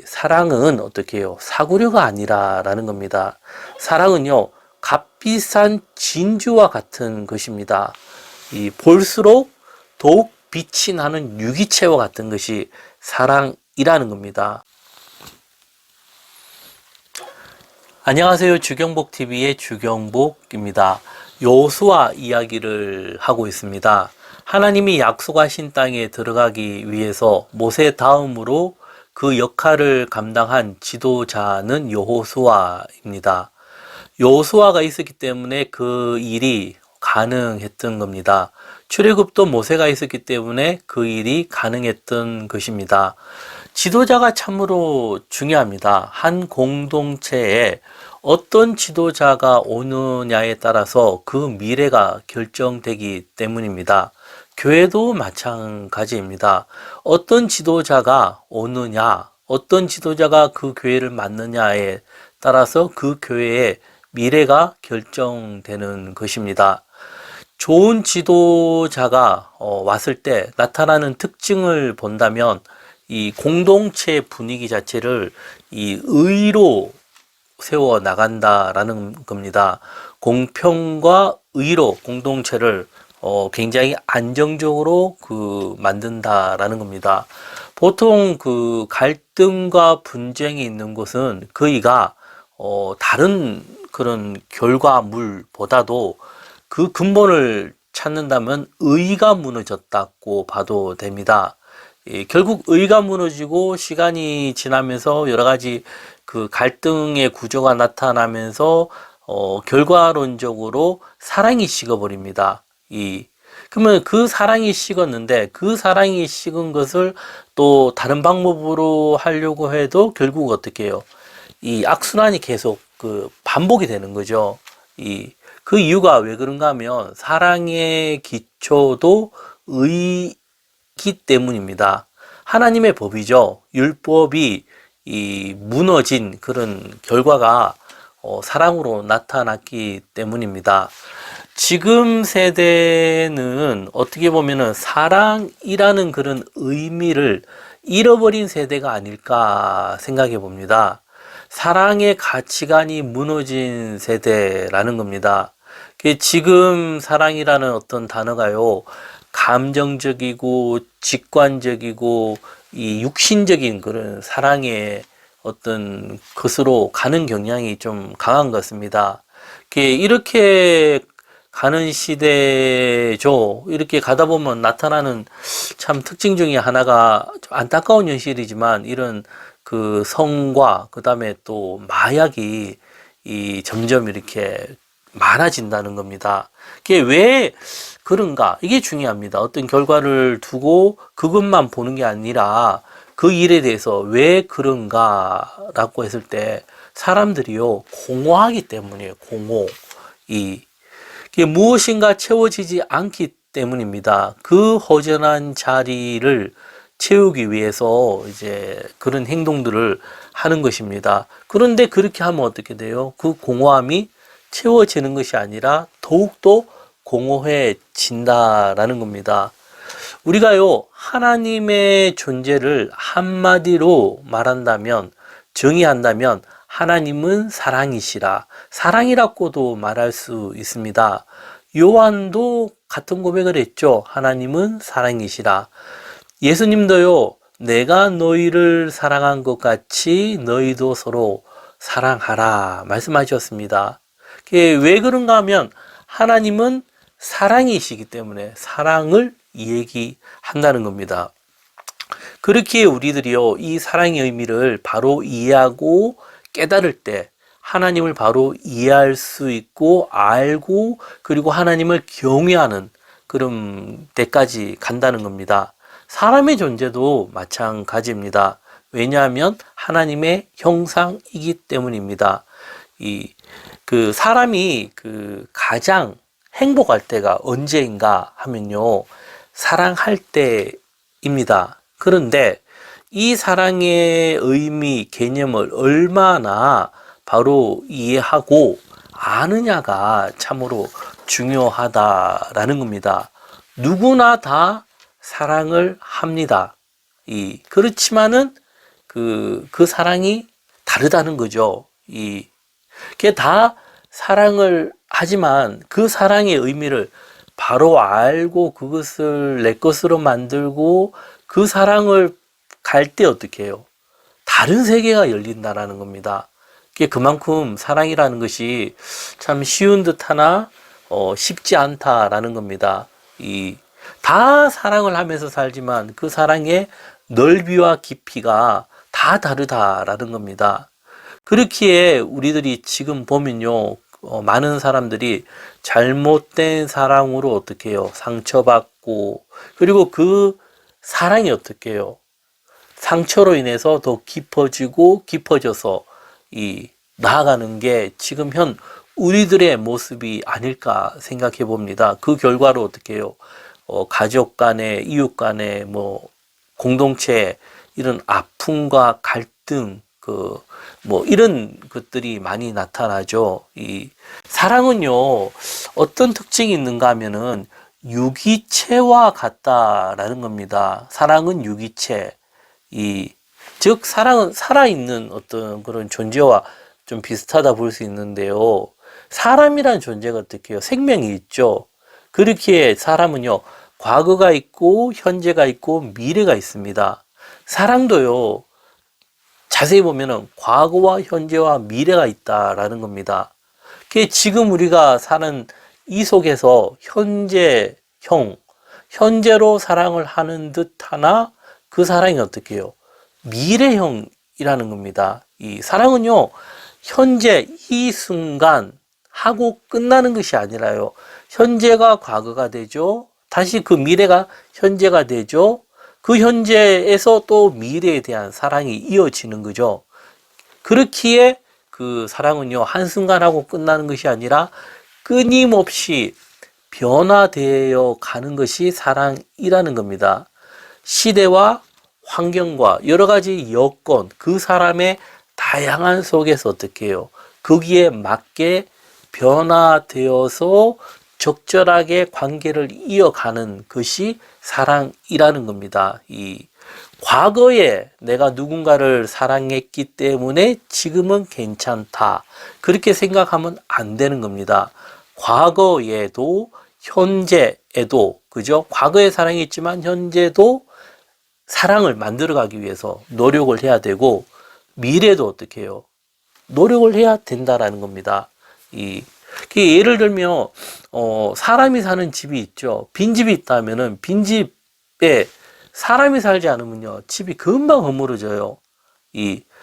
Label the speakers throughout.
Speaker 1: 사랑은 어떻게 해요? 사구려가 아니라라는 겁니다. 사랑은요, 값비싼 진주와 같은 것입니다. 볼수록 더욱 빛이 나는 유기체와 같은 것이 사랑이라는 겁니다. 안녕하세요. 주경복TV의 주경복입니다. 여호수아 이야기를 하고 있습니다. 하나님이 약속하신 땅에 들어가기 위해서 모세 다음으로 그 역할을 감당한 지도자는 여호수아입니다. 여호수아가 있었기 때문에 그 일이 가능했던 겁니다. 출애굽도 모세가 있었기 때문에 그 일이 가능했던 것입니다. 지도자가 참으로 중요합니다. 한 공동체에 어떤 지도자가 오느냐에 따라서 그 미래가 결정되기 때문입니다. 교회도 마찬가지입니다. 어떤 지도자가 오느냐, 어떤 지도자가 그 교회를 맡느냐에 따라서 그 교회의 미래가 결정되는 것입니다. 좋은 지도자가 왔을 때 나타나는 특징을 본다면 이 공동체 분위기 자체를 이 의로 세워 나간다라는 겁니다. 공평과 의로 공동체를 굉장히 안정적으로 만든다라는 겁니다. 보통 그 갈등과 분쟁이 있는 곳은 그이가 다른 그런 결과물보다도 그 근본을 찾는다면 의가 무너졌다고 봐도 됩니다. 결국 의가 무너지고 시간이 지나면서 여러 가지 그 갈등의 구조가 나타나면서 결과론적으로 사랑이 식어버립니다. 그러면 그 사랑이 식었는데 그 사랑이 식은 것을 또 다른 방법으로 하려고 해도 결국 어떻게 해요? 이 악순환이 계속 반복이 되는 거죠. 그 이유가 왜 그런가 하면 사랑의 기초도 의이기 때문입니다. 하나님의 법이죠. 율법이 무너진 그런 결과가 사랑으로 나타났기 때문입니다. 지금 세대는 어떻게 보면은 사랑이라는 그런 의미를 잃어버린 세대가 아닐까 생각해 봅니다. 사랑의 가치관이 무너진 세대라는 겁니다. 지금 사랑이라는 어떤 단어가요, 감정적이고 직관적이고 이 육신적인 그런 사랑의 어떤 것으로 가는 경향이 좀 강한 것 같습니다. 이렇게 가는 시대죠. 이렇게 가다 보면 나타나는 참 특징 중에 하나가 좀 안타까운 현실이지만 이런 그 성과 그다음에 또 마약이 점점 이렇게 많아진다는 겁니다. 그게 왜 그런가? 이게 중요합니다. 어떤 결과를 두고 그것만 보는 게 아니라 그 일에 대해서 왜 그런가라고 했을 때 사람들이요, 공허하기 때문이에요. 공허. 이게 무엇인가 채워지지 않기 때문입니다. 그 허전한 자리를 채우기 위해서 이제 그런 행동들을 하는 것입니다. 그런데 그렇게 하면 어떻게 돼요? 그 공허함이 채워지는 것이 아니라 더욱더 공허해진다라는 겁니다. 우리가요, 하나님의 존재를 한마디로 말한다면, 정의한다면, 하나님은 사랑이시라. 사랑이라고도 말할 수 있습니다. 요한도 같은 고백을 했죠. 하나님은 사랑이시라. 예수님도요, 내가 너희를 사랑한 것 같이 너희도 서로 사랑하라 말씀하셨습니다. 왜 그런가 하면 하나님은 사랑이시기 때문에 사랑을 얘기한다는 겁니다. 그렇게 우리들이요, 이 사랑의 의미를 바로 이해하고 깨달을 때 하나님을 바로 이해할 수 있고 알고 그리고 하나님을 경외하는 그런 데까지 간다는 겁니다. 사람의 존재도 마찬가지입니다. 왜냐하면 하나님의 형상이기 때문입니다. 사람이 가장 행복할 때가 언제인가 하면요, 사랑할 때입니다. 그런데 이 사랑의 의미, 개념을 얼마나 바로 이해하고 아느냐가 참으로 중요하다라는 겁니다. 누구나 다 사랑을 합니다. 그렇지만은 그 사랑이 다르다는 거죠. 그게 다 사랑을 하지만 그 사랑의 의미를 바로 알고 그것을 내 것으로 만들고 그 사랑을 갈 때 어떻게 해요? 다른 세계가 열린다라는 겁니다. 그게 그만큼 사랑이라는 것이 참 쉬운 듯 하나 쉽지 않다라는 겁니다. 다 사랑을 하면서 살지만 그 사랑의 넓이와 깊이가 다 다르다라는 겁니다. 그렇기에 우리들이 지금 보면요, 많은 사람들이 잘못된 사랑으로 어떻게 해요? 상처받고, 그리고 그 사랑이 어떻게 해요? 상처로 인해서 더 깊어지고 깊어져서 나아가는 게 지금 현 우리들의 모습이 아닐까 생각해 봅니다. 그 결과로 어떻게 해요? 가족 간에, 이웃 간에, 공동체, 이런 아픔과 갈등, 이런 것들이 많이 나타나죠. 사랑은요, 어떤 특징이 있는가 하면은, 유기체와 같다라는 겁니다. 사랑은 유기체. 즉, 사랑은 살아있는 어떤 그런 존재와 좀 비슷하다 볼 수 있는데요. 사람이란 존재가 어떻게 해요? 생명이 있죠. 그렇기에 사람은요, 과거가 있고, 현재가 있고, 미래가 있습니다. 사랑도요, 자세히 보면은 과거와 현재와 미래가 있다라는 겁니다. 그게 지금 우리가 사는 이 속에서 현재로 사랑을 하는 듯 하나 그 사랑이 어떻게 해요? 미래형이라는 겁니다. 이 사랑은요, 현재 이 순간 하고 끝나는 것이 아니라요. 현재가 과거가 되죠. 다시 그 미래가 현재가 되죠. 그 현재에서 또 미래에 대한 사랑이 이어지는 거죠. 그렇기에 그 사랑은요, 한순간 하고 끝나는 것이 아니라 끊임없이 변화되어 가는 것이 사랑이라는 겁니다. 시대와 환경과 여러 가지 여건, 그 사람의 다양한 속에서 어떻게 해요? 거기에 맞게 변화되어서 적절하게 관계를 이어가는 것이 사랑이라는 겁니다. 과거에 내가 누군가를 사랑했기 때문에 지금은 괜찮다. 그렇게 생각하면 안 되는 겁니다. 과거에도 현재에도, 그죠? 과거에 사랑했지만 현재도 사랑을 만들어가기 위해서 노력을 해야 되고, 미래도 어떻게 해요? 노력을 해야 된다라는 겁니다. 예를 들면, 사람이 사는 집이 있죠. 빈집이 있다면은, 빈집에 사람이 살지 않으면요, 집이 금방 허물어져요.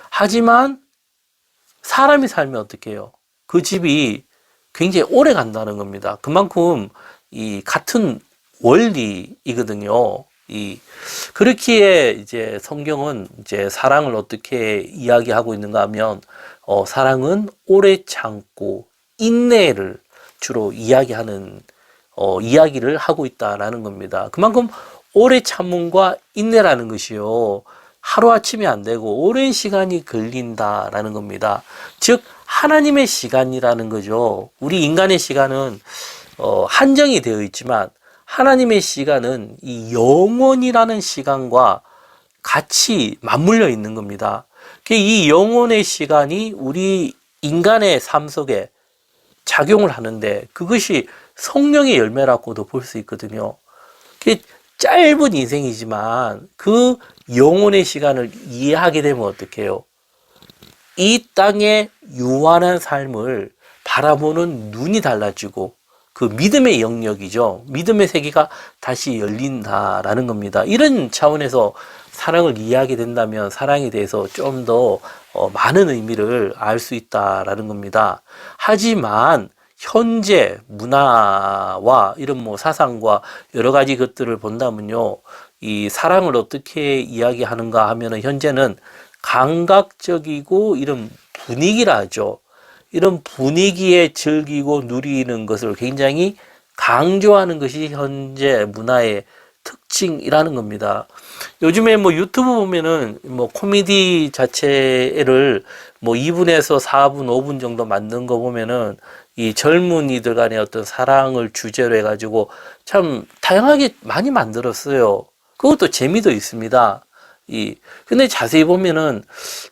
Speaker 1: 하지만, 사람이 살면 어떻게 해요? 그 집이 굉장히 오래 간다는 겁니다. 그만큼, 같은 원리이거든요. 그렇기에 이제 성경은 이제 사랑을 어떻게 이야기하고 있는가 하면, 사랑은 오래 참고 인내를 주로 이야기를 하고 있다라는 겁니다. 그만큼 오래 참음과 인내라는 것이요, 하루아침이 안 되고 오랜 시간이 걸린다라는 겁니다. 즉, 하나님의 시간이라는 거죠. 우리 인간의 시간은 한정이 되어 있지만 하나님의 시간은 이 영원이라는 시간과 같이 맞물려 있는 겁니다. 이 영혼의 시간이 우리 인간의 삶 속에 작용을 하는데 그것이 성령의 열매라고도 볼 수 있거든요. 짧은 인생이지만 그 영혼의 시간을 이해하게 되면 어떻게 해요? 이 땅의 유한한 삶을 바라보는 눈이 달라지고 그 믿음의 영역이죠. 믿음의 세계가 다시 열린다라는 겁니다. 이런 차원에서 사랑을 이해하게 된다면 사랑에 대해서 좀 더 많은 의미를 알 수 있다라는 겁니다. 하지만 현재 문화와 이런 사상과 여러 가지 것들을 본다면요, 이 사랑을 어떻게 이야기하는가 하면은 현재는 감각적이고 이런 분위기라 하죠. 이런 분위기에 즐기고 누리는 것을 굉장히 강조하는 것이 현재 문화의 특징이라는 겁니다. 요즘에 유튜브 보면은 코미디 자체를 2분에서 4분, 5분 정도 만든 거 보면은 이 젊은이들 간의 어떤 사랑을 주제로 해가지고 참 다양하게 많이 만들었어요. 그것도 재미도 있습니다. 근데 자세히 보면은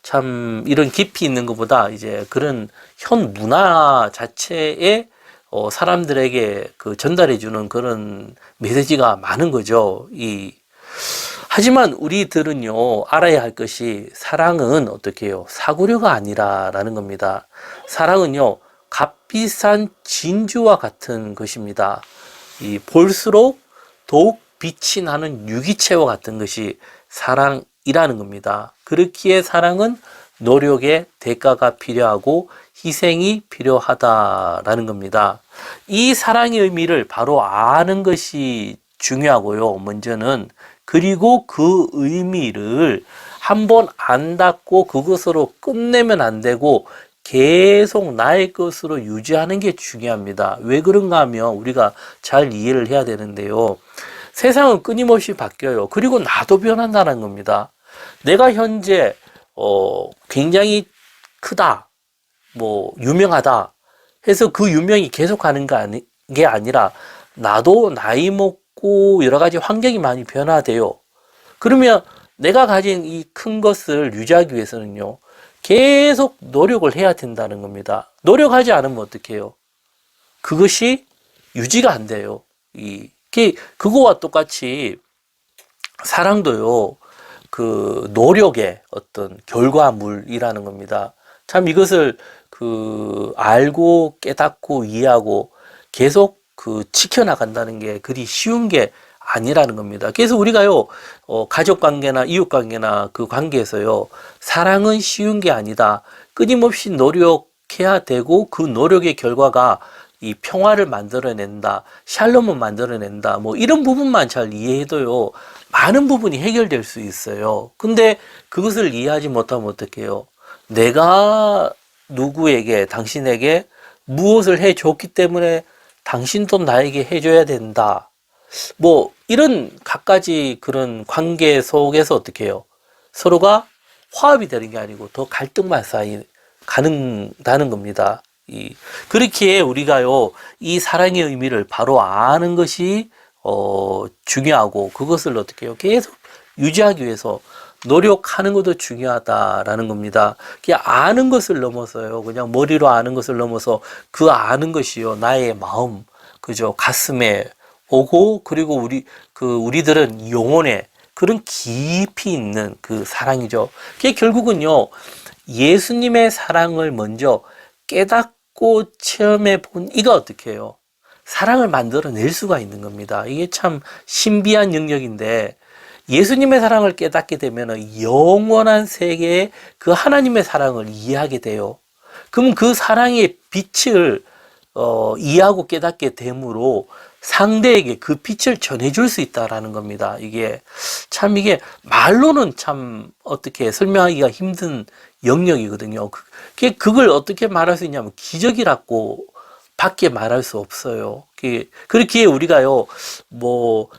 Speaker 1: 참 이런 깊이 있는 것보다 이제 그런 현 문화 자체에 사람들에게 그 전달해주는 그런 메시지가 많은 거죠. 하지만 우리들은요, 알아야 할 것이 사랑은 어떻게 해요? 사고류가 아니라라는 겁니다. 사랑은요, 값비싼 진주와 같은 것입니다. 볼수록 더욱 빛이 나는 유기체와 같은 것이 사랑이라는 겁니다. 그렇기에 사랑은 노력의 대가가 필요하고 희생이 필요하다라는 겁니다. 이 사랑의 의미를 바로 아는 것이 중요하고요. 먼저는 그리고 그 의미를 한번 안닫고 그것으로 끝내면 안 되고 계속 나의 것으로 유지하는 게 중요합니다. 왜 그런가 하면 우리가 잘 이해를 해야 되는데요. 세상은 끊임없이 바뀌어요. 그리고 나도 변한다는 겁니다. 내가 현재 굉장히 크다, 유명하다 해서 그 유명이 계속하는 게 아니라 나도 나이 먹고 여러 가지 환경이 많이 변화돼요. 그러면 내가 가진 이 큰 것을 유지하기 위해서는요, 계속 노력을 해야 된다는 겁니다. 노력하지 않으면 어떻게 해요? 그것이 유지가 안 돼요. 그거와 똑같이 사랑도요, 그 노력의 어떤 결과물이라는 겁니다. 참 이것을 알고 깨닫고 이해하고 계속 지켜나간다는 게 그리 쉬운 게 아니라는 겁니다. 그래서 우리가요, 가족 관계나 이웃 관계나 그 관계에서요, 사랑은 쉬운 게 아니다. 끊임없이 노력해야 되고 그 노력의 결과가 이 평화를 만들어낸다, 샬롬을 만들어낸다, 이런 부분만 잘 이해해도요, 많은 부분이 해결될 수 있어요. 근데 그것을 이해하지 못하면 어떡해요? 내가 누구에게, 당신에게 무엇을 해줬기 때문에 당신도 나에게 해줘야 된다. 이런 갖가지 그런 관계 속에서 어떻게 해요? 서로가 화합이 되는 게 아니고 더 갈등만 가는다는 겁니다. 그렇기에 우리가요, 이 사랑의 의미를 바로 아는 것이, 중요하고, 그것을 어떻게 해요? 계속 유지하기 위해서 노력하는 것도 중요하다라는 겁니다. 아는 것을 넘어서요, 그냥 머리로 아는 것을 넘어서 그 아는 것이요, 나의 마음, 그죠? 가슴에 오고, 그리고 우리들은 영혼에 그런 깊이 있는 그 사랑이죠. 그게 결국은요, 예수님의 사랑을 먼저 깨닫고 체험해 본 이가 어떻게 해요? 사랑을 만들어낼 수가 있는 겁니다. 이게 참 신비한 영역인데, 예수님의 사랑을 깨닫게 되면 영원한 세계의 그 하나님의 사랑을 이해하게 돼요. 그럼 그 사랑의 빛을 이해하고 깨닫게 되므로 상대에게 그 빛을 전해줄 수 있다라는 겁니다. 이게 말로는 참 어떻게 설명하기가 힘든 영역이거든요. 그걸 어떻게 말할 수 있냐면 기적이라고 밖에 말할 수 없어요. 그렇기에 우리가요,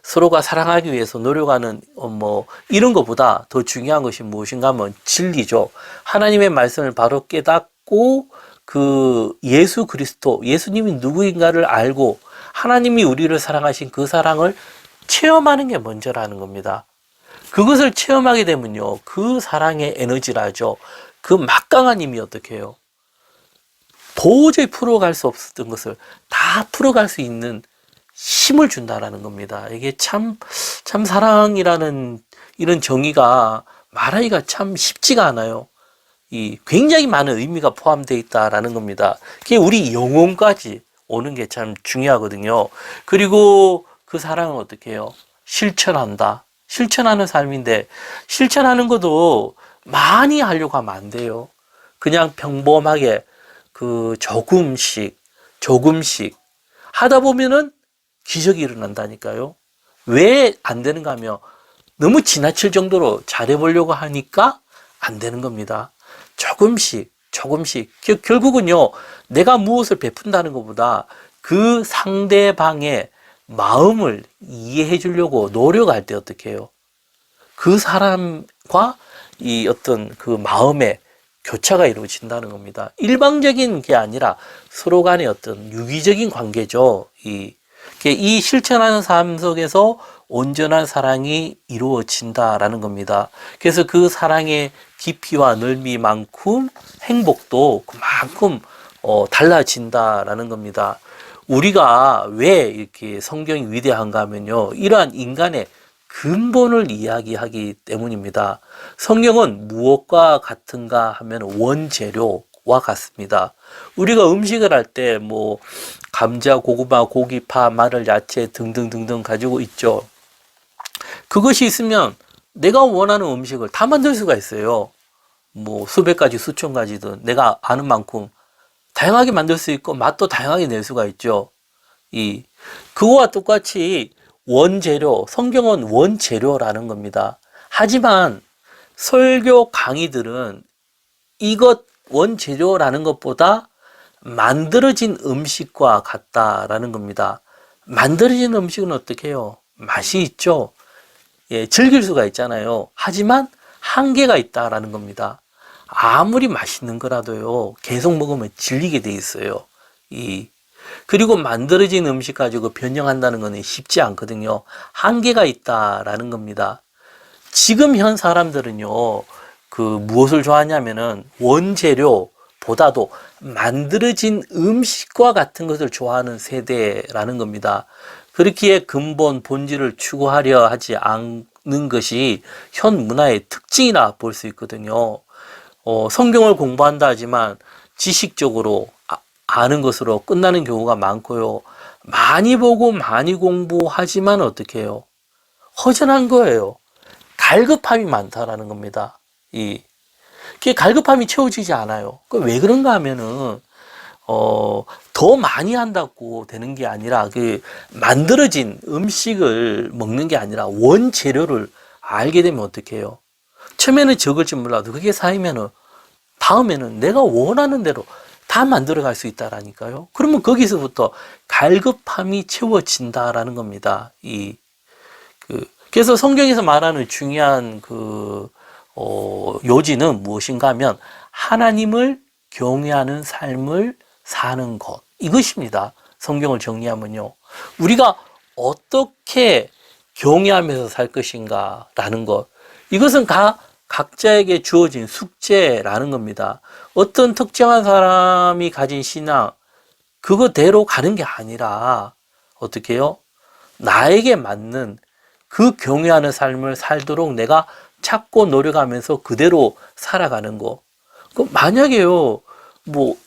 Speaker 1: 서로가 사랑하기 위해서 노력하는, 이런 것보다 더 중요한 것이 무엇인가 하면 진리죠. 하나님의 말씀을 바로 깨닫고, 예수 그리스도, 예수님이 누구인가를 알고, 하나님이 우리를 사랑하신 그 사랑을 체험하는 게 먼저라는 겁니다. 그것을 체험하게 되면요, 그 사랑의 에너지라죠. 그 막강한 힘이 어떻게 해요? 도저히 풀어갈 수 없었던 것을 다 풀어갈 수 있는 힘을 준다라는 겁니다. 이게 참 사랑이라는 이런 정의가 말하기가 참 쉽지가 않아요. 굉장히 많은 의미가 포함되어 있다라는 겁니다. 그게 우리 영혼까지 오는 게 참 중요하거든요. 그리고 그 사랑은 어떻게 해요? 실천한다. 실천하는 삶인데, 실천하는 것도 많이 하려고 하면 안 돼요. 그냥 평범하게 조금씩 하다 보면은 기적이 일어난다니까요. 왜 안 되는가 하면 너무 지나칠 정도로 잘해보려고 하니까 안 되는 겁니다. 조금씩. 결국은요, 내가 무엇을 베푼다는 것보다 그 상대방의 마음을 이해해 주려고 노력할 때 어떻게 해요? 그 사람과 이 어떤 그 마음의 교차가 이루어진다는 겁니다. 일방적인 게 아니라 서로 간의 어떤 유기적인 관계죠. 이 실천하는 삶 속에서 온전한 사랑이 이루어진다라는 겁니다. 그래서 그 사랑의 깊이와 넓이만큼 행복도 그만큼 달라진다라는 겁니다. 우리가 왜 이렇게 성경이 위대한가 하면요, 이러한 인간의 근본을 이야기하기 때문입니다. 성경은 무엇과 같은가 하면 원재료와 같습니다. 우리가 음식을 할 때 뭐 감자, 고구마, 고기, 파, 마늘, 야채 등등등등 가지고 있죠. 그것이 있으면 내가 원하는 음식을 다 만들 수가 있어요. 뭐 수백 가지, 수천 가지든 내가 아는 만큼 다양하게 만들 수 있고 맛도 다양하게 낼 수가 있죠. 그거와 똑같이 원재료, 성경은 원재료라는 겁니다. 하지만 설교 강의들은 이것 원재료라는 것보다 만들어진 음식과 같다라는 겁니다. 만들어진 음식은 어떻게 해요? 맛이 있죠. 예, 즐길 수가 있잖아요. 하지만 한계가 있다라는 겁니다. 아무리 맛있는 거라도요, 계속 먹으면 질리게 돼 있어요. 그리고 만들어진 음식 가지고 변형한다는 것은 쉽지 않거든요. 한계가 있다라는 겁니다. 지금 현 사람들은요, 무엇을 좋아하냐면은 원재료보다도 만들어진 음식과 같은 것을 좋아하는 세대라는 겁니다. 그렇기에 근본, 본질을 추구하려 하지 않는 것이 현 문화의 특징이라 볼 수 있거든요. 성경을 공부한다 하지만 지식적으로 아는 것으로 끝나는 경우가 많고요. 많이 보고 많이 공부하지만 어떻게 해요? 허전한 거예요. 갈급함이 많다라는 겁니다. 그게 갈급함이 채워지지 않아요. 왜 그런가 하면은, 더 많이 한다고 되는 게 아니라, 만들어진 음식을 먹는 게 아니라 원재료를 알게 되면 어떻게 해요? 처음에는 적을지 몰라도 그게 쌓이면은, 다음에는 내가 원하는 대로 다 만들어 갈 수 있다라니까요. 그러면 거기서부터 갈급함이 채워진다라는 겁니다. 그래서 성경에서 말하는 중요한 요지는 무엇인가 하면 하나님을 경외하는 삶을 사는 것. 이것입니다. 성경을 정리하면요. 우리가 어떻게 경외하면서 살 것인가 라는 것. 이것은 각자에게 주어진 숙제라는 겁니다. 어떤 특정한 사람이 가진 신앙, 그거대로 가는 게 아니라 어떻게 해요? 나에게 맞는 그 경외하는 삶을 살도록 내가 찾고 노력하면서 그대로 살아가는 거. 만약에요,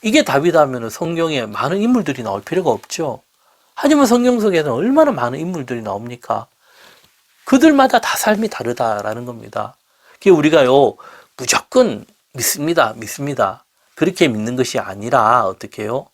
Speaker 1: 이게 답이다면 성경에 많은 인물들이 나올 필요가 없죠. 하지만 성경 속에는 얼마나 많은 인물들이 나옵니까? 그들마다 다 삶이 다르다라는 겁니다. 우리가요, 무조건 믿습니다. 그렇게 믿는 것이 아니라 어떻게 해요?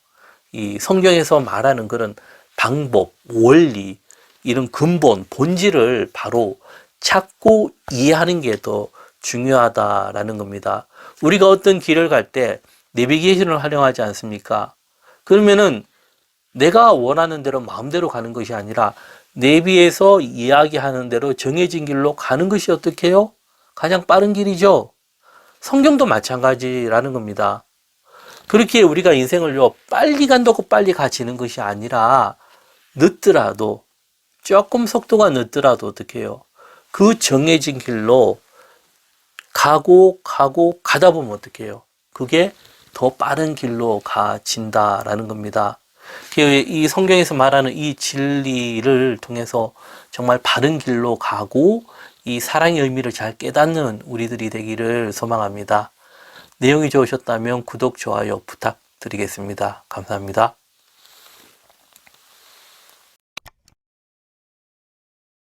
Speaker 1: 이 성경에서 말하는 그런 방법, 원리, 이런 근본, 본질을 바로 찾고 이해하는 게 더 중요하다라는 겁니다. 우리가 어떤 길을 갈 때 내비게이션을 활용하지 않습니까? 그러면은 내가 원하는 대로 마음대로 가는 것이 아니라 내비에서 이야기하는 대로 정해진 길로 가는 것이 어떻게 해요? 가장 빠른 길이죠. 성경도 마찬가지라는 겁니다. 그렇게 우리가 인생을요, 빨리 간다고 빨리 가지는 것이 아니라 늦더라도, 조금 속도가 늦더라도 어떻게 해요? 그 정해진 길로 가다 보면 어떻게 해요? 그게 더 빠른 길로 가진다라는 겁니다. 이 성경에서 말하는 이 진리를 통해서 정말 바른 길로 가고 이 사랑의 의미를 잘 깨닫는 우리들이 되기를 소망합니다. 내용이 좋으셨다면 구독, 좋아요 부탁드리겠습니다. 감사합니다.